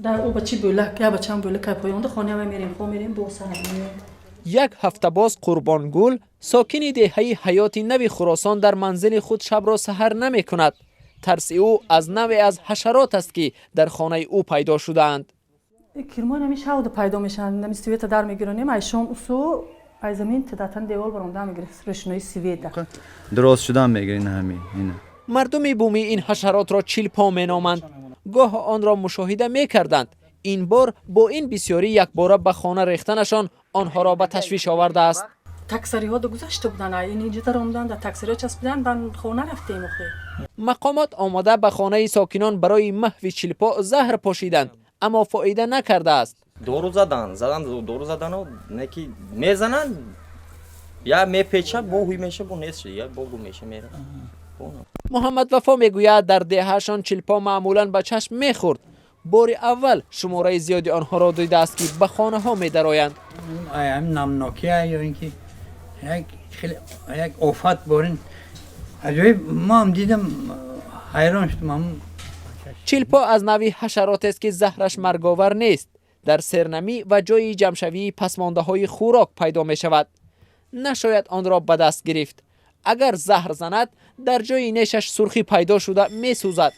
در او بچی بولک یا بچم بولک پایونده خانه ما میریم خو میریم بو سنمی. یک هفته باز قربانگل ساکن دهه حیات نو خراسان در منزل خود شب را سحر نمی کند. ترس او از نوع از حشرات است که در خانه او پیدا شدند. کرمان همیشه هاود پیدا میشن نمی سویت در میگیرونیم ایشام اوسو ای زمین تداتن دیوال برونده میگیره روشنایی سویت درست شدن میگیرین همین اینا. مردم بومی این حشرات را چیلپا می نامند. گاه آن را مشاهده می کردند. این بار با این بسیاری یک باره به خانه ریختنشان آنها را به تشویش آورده است. تکسری ها دو گذشته بودن این اینجا در اومدن در تکسری ها چسبیدن من خونه رفتیم اخی. مقامات آمده به خانه ساکنان برای محو چیلپا زهر پاشیدند اما فایده نکرده است. دورو زدن و نکی میزنن یا میپیچه بوهی میشه بو نیست یا بوگو میشه میره. محمد وفا میگوید در دههشان چیلپا معمولا به چشم میخورد. بار اول شماره زیادی آنها را دیده است که به خانه ها میدرآیند. هم نمناکیه یا اینکه یک آفت بارین عجایب ما هم دیدم حیران شدم. چیلپا از نوع حشرات است که زهرش مرگاور نیست. در سرنمی و جای جمشوی پسمانده های خوراک پیدا می شود. نشاید آن را به دست گرفت. اگر زهر زند در جای نیشش سرخی پیدا شده می سوزد.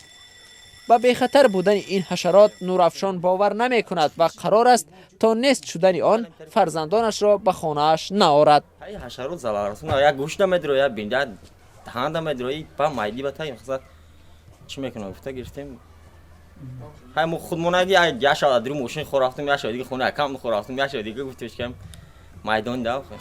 و به خطر بودن این حشرات نورافشان باور نمی کند و قرار است تا نیست شدن آن فرزندانش را به خانه‌اش نآورد. ای حشرات زلالرسون یا گوشت میدرو یا بینجا دهان میدروی با مایلی بتای مقصد چی میکنم گفته گرفتیم هم خودمون اگه یا شاید درو ماشین خورافتم یا شاید دیگه خونه کم خورافتم یا شاید دیگه گفتش که میدان داخل